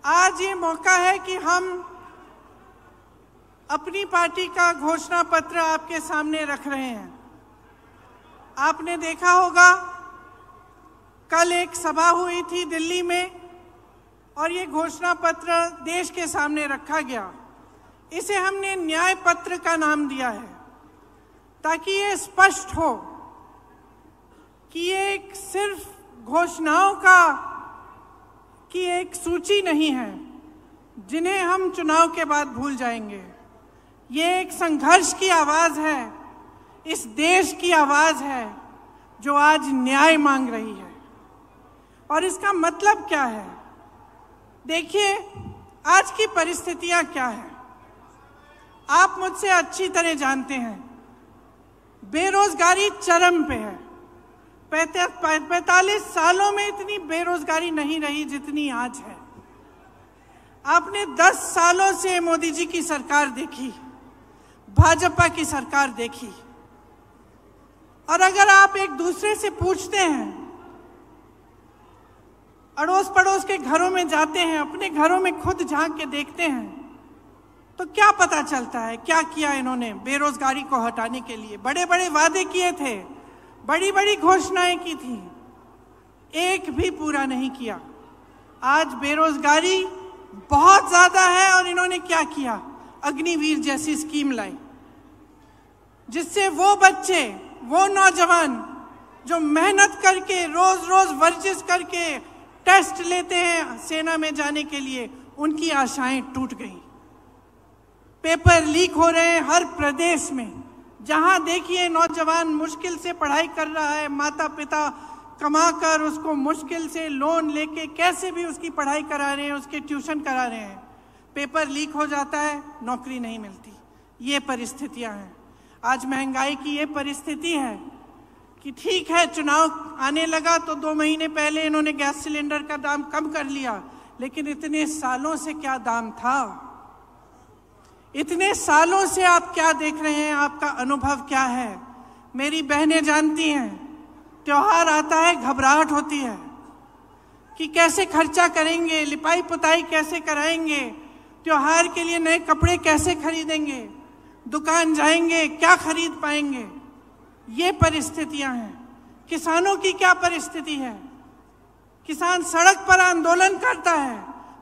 आज ये मौका है कि हम अपनी पार्टी का घोषणा पत्र आपके सामने रख रहे हैं। आपने देखा होगा कल एक सभा हुई थी दिल्ली में और ये घोषणा पत्र देश के सामने रखा गया। इसे हमने न्याय पत्र का नाम दिया है ताकि ये स्पष्ट हो कि ये एक सिर्फ घोषणाओं की एक सूची नहीं है जिन्हें हम चुनाव के बाद भूल जाएंगे। ये एक संघर्ष की आवाज है, इस देश की आवाज है जो आज न्याय मांग रही है। और इसका मतलब क्या है? देखिए, आज की परिस्थितियां क्या है आप मुझसे अच्छी तरह जानते हैं। बेरोजगारी चरम पे है। 45 सालों में इतनी बेरोजगारी नहीं रही जितनी आज है। आपने 10 सालों से मोदी जी की सरकार देखी, भाजपा की सरकार देखी, और अगर आप एक दूसरे से पूछते हैं, अड़ोस पड़ोस के घरों में जाते हैं, अपने घरों में खुद झांक के देखते हैं, तो क्या पता चलता है क्या किया इन्होंने बेरोजगारी को हटाने के लिए? बड़े बड़े वादे किए थे, बड़ी बड़ी घोषणाएं की थी, एक भी पूरा नहीं किया। आज बेरोजगारी बहुत ज्यादा है और इन्होंने क्या किया? अग्निवीर जैसी स्कीम लाई जिससे वो बच्चे, वो नौजवान जो मेहनत करके रोज रोज वर्जिश करके टेस्ट लेते हैं सेना में जाने के लिए, उनकी आशाएं टूट गई। पेपर लीक हो रहे हैं हर प्रदेश में। जहां देखिए नौजवान मुश्किल से पढ़ाई कर रहा है, माता पिता कमाकर उसको मुश्किल से लोन लेके कैसे भी उसकी पढ़ाई करा रहे हैं, उसके ट्यूशन करा रहे हैं। पेपर लीक हो जाता है, नौकरी नहीं मिलती। ये परिस्थितियां हैं। आज महंगाई की ये परिस्थिति है कि ठीक है, चुनाव आने लगा तो 2 महीने पहले इन्होंने गैस सिलेंडर का दाम कम कर लिया, लेकिन इतने सालों से क्या दाम था? इतने सालों से आप क्या देख रहे हैं? आपका अनुभव क्या है? मेरी बहनें जानती हैं, त्योहार आता है घबराहट होती है कि कैसे खर्चा करेंगे, लिपाई पुताई कैसे कराएंगे, त्योहार के लिए नए कपड़े कैसे खरीदेंगे, दुकान जाएंगे क्या खरीद पाएंगे। ये परिस्थितियां हैं। किसानों की क्या परिस्थिति है? किसान सड़क पर आंदोलन करता है,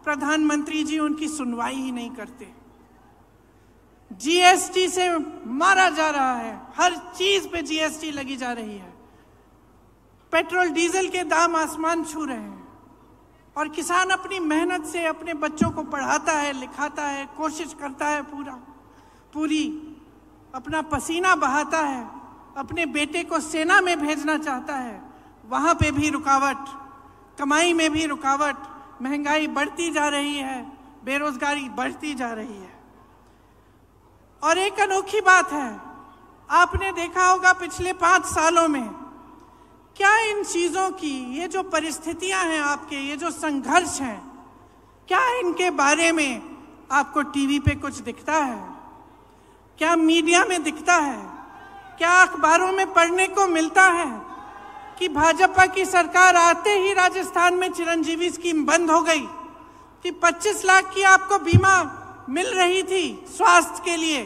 प्रधानमंत्री जी उनकी सुनवाई ही नहीं करते। जीएसटी से मारा जा रहा है, हर चीज पे जीएसटी लगी जा रही है। पेट्रोल डीजल के दाम आसमान छू रहे हैं और किसान अपनी मेहनत से अपने बच्चों को पढ़ाता है, लिखाता है, कोशिश करता है, पूरी अपना पसीना बहाता है, अपने बेटे को सेना में भेजना चाहता है। वहां पे भी रुकावट, कमाई में भी रुकावट, महंगाई बढ़ती जा रही है, बेरोजगारी बढ़ती जा रही है। और एक अनोखी बात है, आपने देखा होगा पिछले 5 सालों में क्या इन चीजों की, ये जो परिस्थितियां हैं आपके, ये जो संघर्ष हैं, क्या इनके बारे में आपको टीवी पे कुछ दिखता है? क्या मीडिया में दिखता है? क्या अखबारों में पढ़ने को मिलता है कि भाजपा की सरकार आते ही राजस्थान में चिरंजीवी स्कीम बंद हो गई, कि 25 लाख की आपको बीमा मिल रही थी स्वास्थ्य के लिए,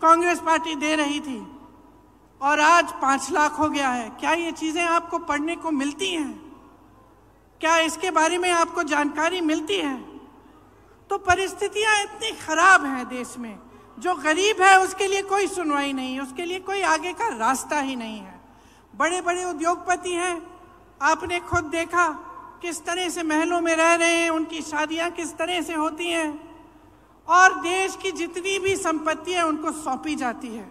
कांग्रेस पार्टी दे रही थी, और आज 5 लाख हो गया है? क्या ये चीजें आपको पढ़ने को मिलती हैं? क्या इसके बारे में आपको जानकारी मिलती है? तो परिस्थितियां इतनी खराब हैं देश में, जो गरीब है उसके लिए कोई सुनवाई नहीं, उसके लिए कोई आगे का रास्ता ही नहीं है। बड़े बड़े उद्योगपति हैं, आपने खुद देखा किस तरह से महलों में रह रहे हैं, उनकी शादियां किस तरह से होती हैं, और देश की जितनी भी संपत्ति है उनको सौंपी जाती है।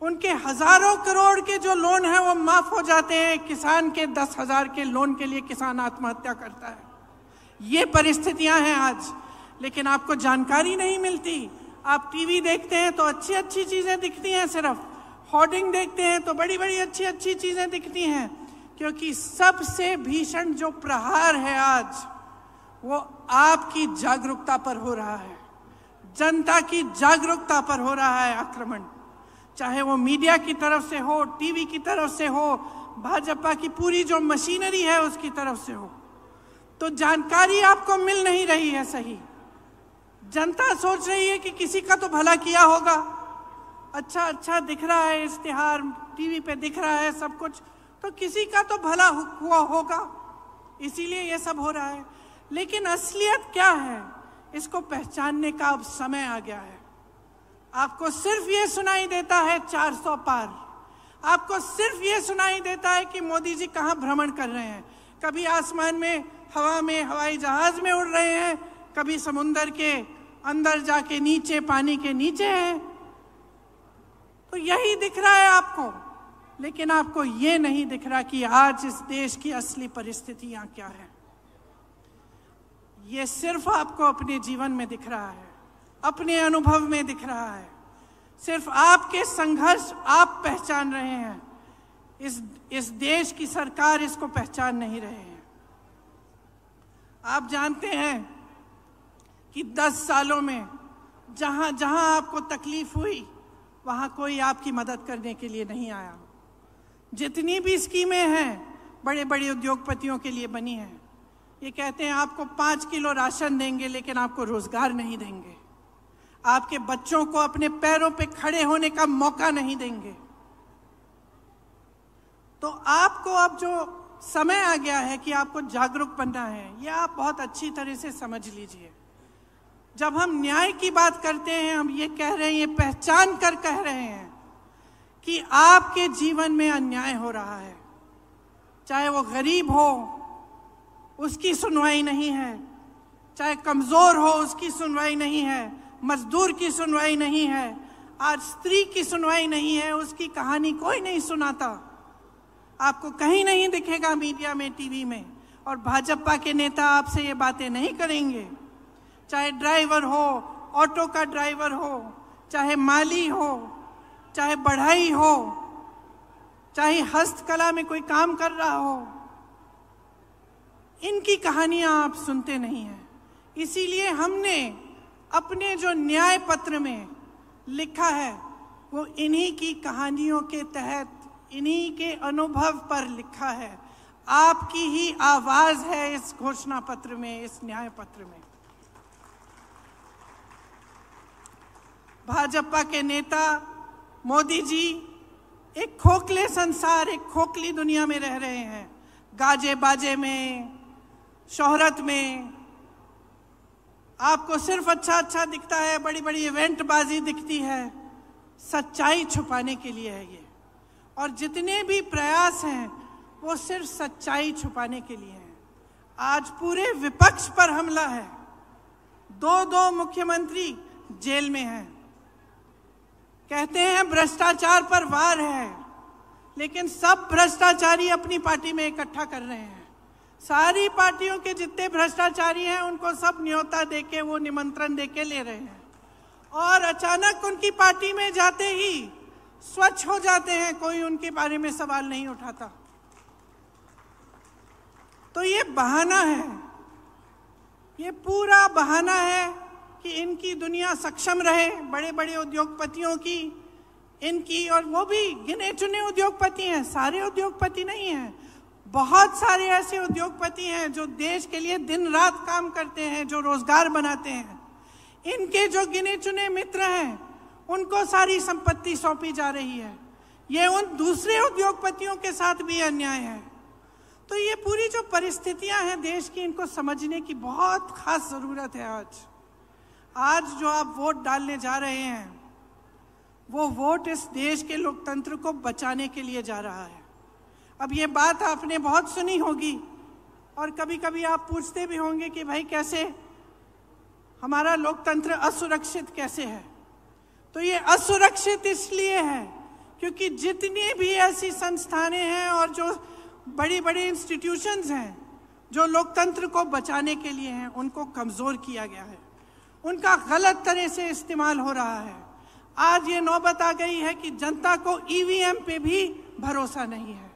उनके हजारों करोड़ के जो लोन है वो माफ हो जाते हैं। किसान के 10,000 के लोन के लिए किसान आत्महत्या करता है। ये परिस्थितियां हैं आज, लेकिन आपको जानकारी नहीं मिलती। आप टीवी देखते हैं तो अच्छी अच्छी चीजें दिखती हैं, सिर्फ होर्डिंग देखते हैं तो बड़ी बड़ी अच्छी अच्छी चीजें दिखती हैं, क्योंकि सबसे भीषण जो प्रहार है आज वो आपकी जागरूकता पर हो रहा है, जनता की जागरूकता पर हो रहा है आक्रमण। चाहे वो मीडिया की तरफ से हो, टीवी की तरफ से हो, भाजपा की पूरी जो मशीनरी है उसकी तरफ से हो। तो जानकारी आपको मिल नहीं रही है सही। जनता सोच रही है कि किसी का तो भला किया होगा, अच्छा अच्छा दिख रहा है, इश्तिहार टीवी पे दिख रहा है सब कुछ, तो किसी का तो भला हुआ होगा, इसीलिए ये सब हो रहा है। लेकिन असलियत क्या है, इसको पहचानने का अब समय आ गया है। आपको सिर्फ ये सुनाई देता है 400 पार, आपको सिर्फ ये सुनाई देता है कि मोदी जी कहाँ भ्रमण कर रहे हैं, कभी आसमान में हवा में हवाई जहाज में उड़ रहे हैं, कभी समुंदर के अंदर जाके नीचे पानी के नीचे हैं। तो यही दिख रहा है आपको, लेकिन आपको ये नहीं दिख रहा कि आज इस देश की असली परिस्थितियां क्या है। ये सिर्फ आपको अपने जीवन में दिख रहा है, अपने अनुभव में दिख रहा है, सिर्फ आपके संघर्ष आप पहचान रहे हैं। इस देश की सरकार इसको पहचान नहीं रहे हैं। आप जानते हैं कि 10 सालों में जहां जहां आपको तकलीफ हुई वहां कोई आपकी मदद करने के लिए नहीं आया। जितनी भी स्कीमें हैं बड़े बड़े उद्योगपतियों के लिए बनी हैं, ये कहते हैं आपको 5 किलो राशन देंगे लेकिन आपको रोजगार नहीं देंगे, आपके बच्चों को अपने पैरों पे खड़े होने का मौका नहीं देंगे। तो आपको अब जो समय आ गया है कि आपको जागरूक बनना है, ये आप बहुत अच्छी तरह से समझ लीजिए। जब हम न्याय की बात करते हैं, हम ये कह रहे हैं, ये पहचान कर कह रहे हैं कि आपके जीवन में अन्याय हो रहा है, चाहे वो गरीब हो उसकी सुनवाई नहीं है, चाहे कमजोर हो उसकी सुनवाई नहीं है, मजदूर की सुनवाई नहीं है, आज स्त्री की सुनवाई नहीं है, उसकी कहानी कोई नहीं सुनाता, आपको कहीं नहीं दिखेगा मीडिया में, टीवी में। और भाजपा के नेता आपसे ये बातें नहीं करेंगे। चाहे ड्राइवर हो, ऑटो का ड्राइवर हो, चाहे माली हो, चाहे बढ़ई हो, चाहे हस्तकला में कोई काम कर रहा हो, इनकी कहानियां आप सुनते नहीं हैं। इसीलिए हमने अपने जो न्याय पत्र में लिखा है वो इन्हीं की कहानियों के तहत, इन्हीं के अनुभव पर लिखा है। आपकी ही आवाज है इस घोषणा पत्र में, इस न्याय पत्र में। भाजपा के नेता मोदी जी एक खोखले संसार, एक खोखली दुनिया में रह रहे हैं, गाजे बाजे में, शोहरत में। आपको सिर्फ अच्छा अच्छा दिखता है, बड़ी बड़ी इवेंट बाजी दिखती है, सच्चाई छुपाने के लिए है ये। और जितने भी प्रयास हैं वो सिर्फ सच्चाई छुपाने के लिए हैं। आज पूरे विपक्ष पर हमला है, 2 मुख्यमंत्री जेल में हैं, कहते हैं भ्रष्टाचार पर वार है, लेकिन सब भ्रष्टाचारी अपनी पार्टी में इकट्ठा कर रहे हैं। सारी पार्टियों के जितने भ्रष्टाचारी हैं उनको सब न्योता देके, वो निमंत्रण देके ले रहे हैं, और अचानक उनकी पार्टी में जाते ही स्वच्छ हो जाते हैं, कोई उनके बारे में सवाल नहीं उठाता। तो ये बहाना है, ये पूरा बहाना है कि इनकी दुनिया सक्षम रहे, बड़े बड़े उद्योगपतियों की, इनकी, और वो भी गिने चुने उद्योगपति हैं, सारे उद्योगपति नहीं हैं। बहुत सारे ऐसे उद्योगपति हैं जो देश के लिए दिन रात काम करते हैं, जो रोजगार बनाते हैं। इनके जो गिने चुने मित्र हैं उनको सारी संपत्ति सौंपी जा रही है। ये उन दूसरे उद्योगपतियों के साथ भी अन्याय है। तो ये पूरी जो परिस्थितियां हैं देश की, इनको समझने की बहुत खास जरूरत है। आज जो आप वोट डालने जा रहे हैं, वो वोट इस देश के लोकतंत्र को बचाने के लिए जा रहा है। अब ये बात आपने बहुत सुनी होगी, और कभी कभी आप पूछते भी होंगे कि भाई कैसे हमारा लोकतंत्र असुरक्षित कैसे है। तो ये असुरक्षित इसलिए है क्योंकि जितनी भी ऐसी संस्थानें हैं और जो बड़ी बड़ी इंस्टीट्यूशंस हैं जो लोकतंत्र को बचाने के लिए हैं, उनको कमजोर किया गया है, उनका गलत तरह से इस्तेमाल हो रहा है। आज ये नौबत आ गई है कि जनता को ईवीएम पे भी भरोसा नहीं है।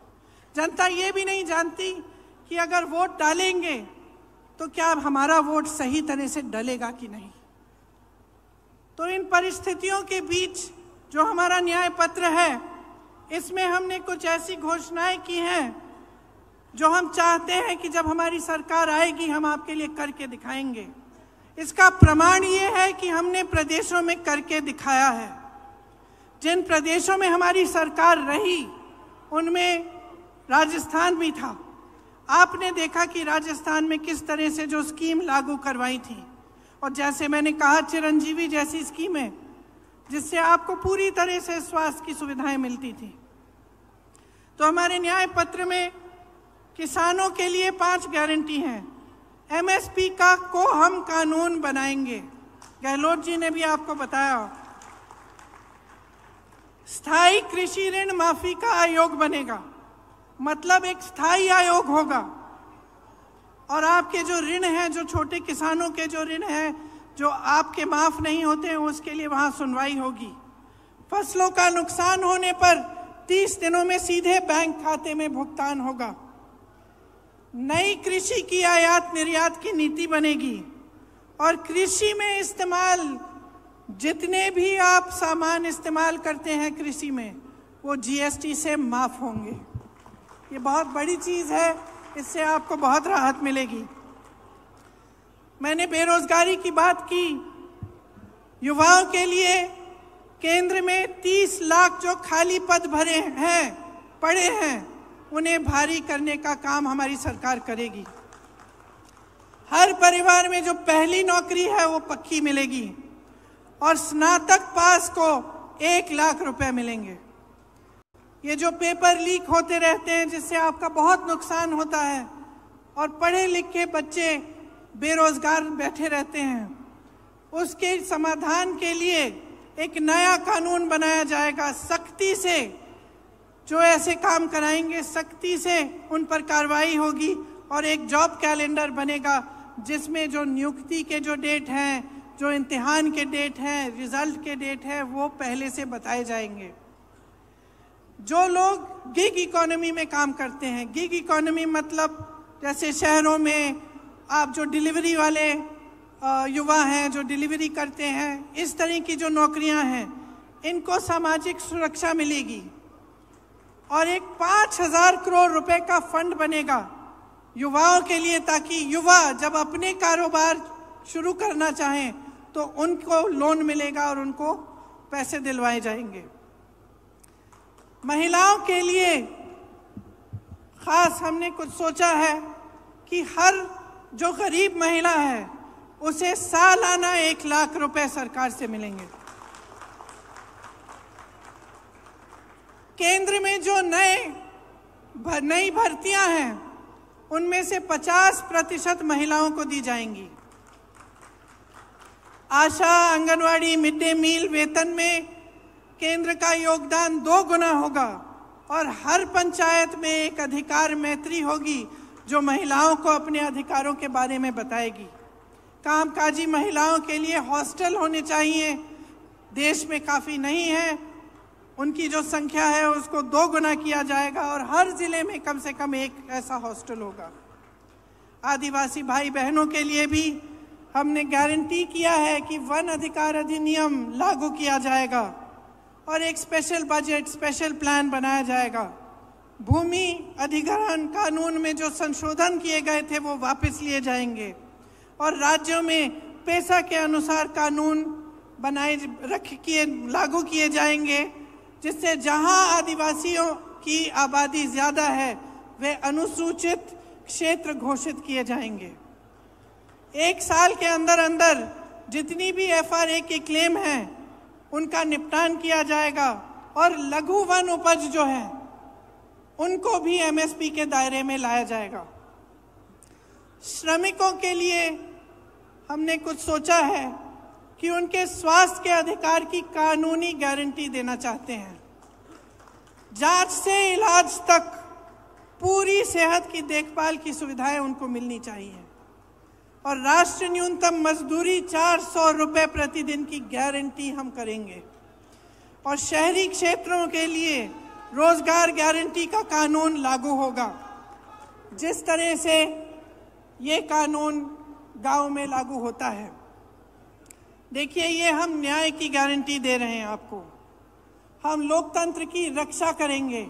जनता ये भी नहीं जानती कि अगर वोट डालेंगे तो क्या हमारा वोट सही तरह से डलेगा कि नहीं। तो इन परिस्थितियों के बीच जो हमारा न्याय पत्र है, इसमें हमने कुछ ऐसी घोषणाएं की हैं जो हम चाहते हैं कि जब हमारी सरकार आएगी हम आपके लिए करके दिखाएंगे। इसका प्रमाण ये है कि हमने प्रदेशों में करके दिखाया है। जिन प्रदेशों में हमारी सरकार रही उनमें राजस्थान भी था। आपने देखा कि राजस्थान में किस तरह से जो स्कीम लागू करवाई थी, और जैसे मैंने कहा चिरंजीवी जैसी स्कीम है जिससे आपको पूरी तरह से स्वास्थ्य की सुविधाएं मिलती थी। तो हमारे न्याय पत्र में किसानों के लिए 5 गारंटी हैं। एमएसपी का को हम कानून बनाएंगे, गहलोत जी ने भी आपको बताया। स्थायी कृषि ऋण माफी का आयोग बनेगा, मतलब एक स्थायी आयोग होगा और आपके जो ऋण हैं, जो छोटे किसानों के जो ऋण हैं जो आपके माफ नहीं होते हैं, उसके लिए वहां सुनवाई होगी। फसलों का नुकसान होने पर 30 दिनों में सीधे बैंक खाते में भुगतान होगा। नई कृषि की आयात निर्यात की नीति बनेगी और कृषि में इस्तेमाल जितने भी आप सामान इस्तेमाल करते हैं कृषि में, वो जीएसटी से माफ होंगे। ये बहुत बड़ी चीज है, इससे आपको बहुत राहत मिलेगी। मैंने बेरोजगारी की बात की। युवाओं के लिए केंद्र में 30 लाख जो खाली पद भरे हैं, पड़े हैं, उन्हें भारी करने का काम हमारी सरकार करेगी। हर परिवार में जो पहली नौकरी है वो पक्की मिलेगी और स्नातक पास को 1 लाख रुपए मिलेंगे। ये जो पेपर लीक होते रहते हैं जिससे आपका बहुत नुकसान होता है और पढ़े लिखे बच्चे बेरोजगार बैठे रहते हैं, उसके समाधान के लिए एक नया कानून बनाया जाएगा। सख्ती से जो ऐसे काम कराएंगे, सख्ती से उन पर कार्रवाई होगी और एक जॉब कैलेंडर बनेगा जिसमें जो नियुक्ति के जो डेट हैं, जो इम्तिहान के डेट हैं, रिजल्ट के डेट हैं, वो पहले से बताए जाएंगे। जो लोग गिग इकोनॉमी में काम करते हैं, गिग इकोनॉमी मतलब जैसे शहरों में आप जो डिलीवरी वाले युवा हैं जो डिलीवरी करते हैं, इस तरह की जो नौकरियां हैं, इनको सामाजिक सुरक्षा मिलेगी और एक 5,000 करोड़ रुपए का फंड बनेगा युवाओं के लिए, ताकि युवा जब अपने कारोबार शुरू करना चाहें तो उनको लोन मिलेगा और उनको पैसे दिलवाए जाएंगे। महिलाओं के लिए खास हमने कुछ सोचा है कि हर जो गरीब महिला है उसे सालाना 1 लाख रुपए सरकार से मिलेंगे। केंद्र में जो नई भर्तियां हैं उनमें से 50% महिलाओं को दी जाएंगी। आशा, आंगनवाड़ी, मिड डे मील वेतन में केंद्र का योगदान 2 गुना होगा और हर पंचायत में एक अधिकार मैत्री होगी जो महिलाओं को अपने अधिकारों के बारे में बताएगी। कामकाजी महिलाओं के लिए हॉस्टल होने चाहिए, देश में काफ़ी नहीं है, उनकी जो संख्या है उसको 2 गुना किया जाएगा और हर जिले में कम से कम एक ऐसा हॉस्टल होगा। आदिवासी भाई बहनों के लिए भी हमने गारंटी किया है कि वन अधिकार अधिनियम लागू किया जाएगा और एक स्पेशल बजट, स्पेशल प्लान बनाया जाएगा। भूमि अधिग्रहण कानून में जो संशोधन किए गए थे वो वापस लिए जाएंगे और राज्यों में पैसा के अनुसार कानून लागू किए जाएंगे, जिससे जहां आदिवासियों की आबादी ज्यादा है वे अनुसूचित क्षेत्र घोषित किए जाएंगे। 1 साल के अंदर अंदर जितनी भी एफआरए की क्लेम है उनका निपटान किया जाएगा और लघु वन उपज जो है उनको भी एमएसपी के दायरे में लाया जाएगा। श्रमिकों के लिए हमने कुछ सोचा है कि उनके स्वास्थ्य के अधिकार की कानूनी गारंटी देना चाहते हैं। जांच से इलाज तक पूरी सेहत की देखभाल की सुविधाएं उनको मिलनी चाहिए और राष्ट्रीय न्यूनतम मजदूरी 400 रुपए प्रतिदिन की गारंटी हम करेंगे और शहरी क्षेत्रों के लिए रोजगार गारंटी का कानून लागू होगा, जिस तरह से ये कानून गांव में लागू होता है। देखिए, ये हम न्याय की गारंटी दे रहे हैं आपको। हम लोकतंत्र की रक्षा करेंगे,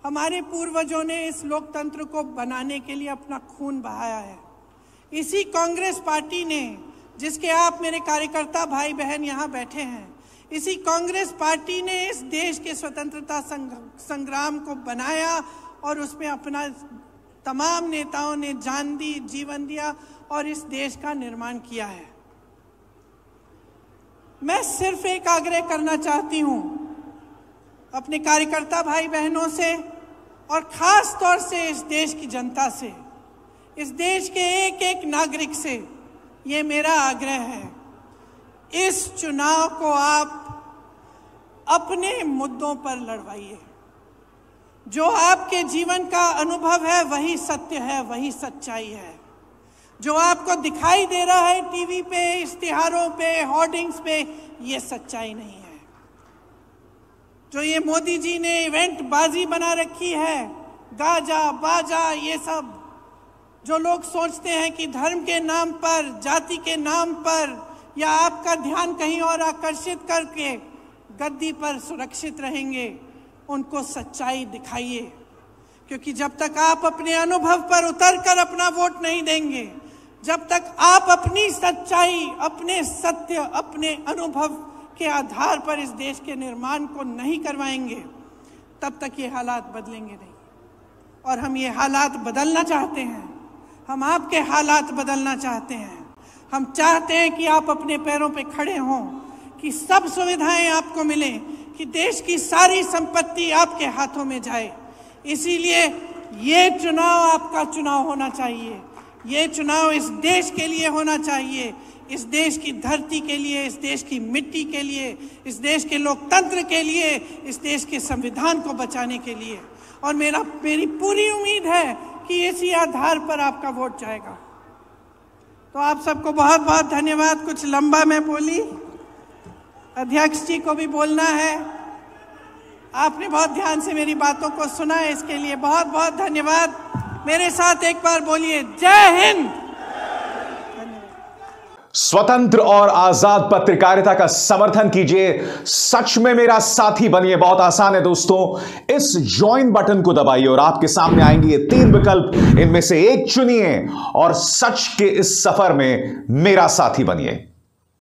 हमारे पूर्वजों ने इस लोकतंत्र को बनाने के लिए अपना खून बहाया है। इसी कांग्रेस पार्टी ने, जिसके आप मेरे कार्यकर्ता भाई बहन यहाँ बैठे हैं, इसी कांग्रेस पार्टी ने इस देश के स्वतंत्रता संग्राम को बनाया और उसमें अपना तमाम नेताओं ने जान दी, जीवन दिया और इस देश का निर्माण किया है। मैं सिर्फ एक आग्रह करना चाहती हूं अपने कार्यकर्ता भाई बहनों से और खास तौर से इस देश की जनता से, इस देश के एक एक नागरिक से ये मेरा आग्रह है, इस चुनाव को आप अपने मुद्दों पर लड़वाइए। जो आपके जीवन का अनुभव है वही सत्य है, वही सच्चाई है। जो आपको दिखाई दे रहा है टीवी पे, इश्तिहारों पे, होर्डिंग्स पे, ये सच्चाई नहीं है। जो ये मोदी जी ने इवेंट बाजी बना रखी है, गाजा बाजा, ये सब जो लोग सोचते हैं कि धर्म के नाम पर, जाति के नाम पर या आपका ध्यान कहीं और आकर्षित करके गद्दी पर सुरक्षित रहेंगे, उनको सच्चाई दिखाइए। क्योंकि जब तक आप अपने अनुभव पर उतरकर अपना वोट नहीं देंगे, जब तक आप अपनी सच्चाई, अपने सत्य, अपने अनुभव के आधार पर इस देश के निर्माण को नहीं करवाएंगे, तब तक ये हालात बदलेंगे नहीं। और हम ये हालात बदलना चाहते हैं, हम आपके हालात बदलना चाहते हैं। हम चाहते हैं कि आप अपने पैरों पे खड़े हों, कि सब सुविधाएं आपको मिलें, कि देश की सारी संपत्ति आपके हाथों में जाए। इसीलिए ये चुनाव आपका चुनाव होना चाहिए। ये चुनाव इस देश के लिए होना चाहिए, इस देश की धरती के लिए, इस देश की मिट्टी के लिए, इस देश के लोकतंत्र के लिए, इस देश के संविधान को बचाने के लिए। और मेरी पूरी उम्मीद है कि इसी आधार पर आपका वोट जाएगा। तो आप सबको बहुत बहुत धन्यवाद। कुछ लंबा मैं बोली, अध्यक्ष जी को भी बोलना है। आपने बहुत ध्यान से मेरी बातों को सुना है, इसके लिए बहुत बहुत धन्यवाद। मेरे साथ एक बार बोलिए, जय हिंद। स्वतंत्र और आजाद पत्रकारिता का समर्थन कीजिए, सच में मेरा साथी बनिए। बहुत आसान है दोस्तों, इस ज्वाइन बटन को दबाइए और आपके सामने आएंगे ये 3 विकल्प, इनमें से एक चुनिए और सच के इस सफर में मेरा साथी बनिए।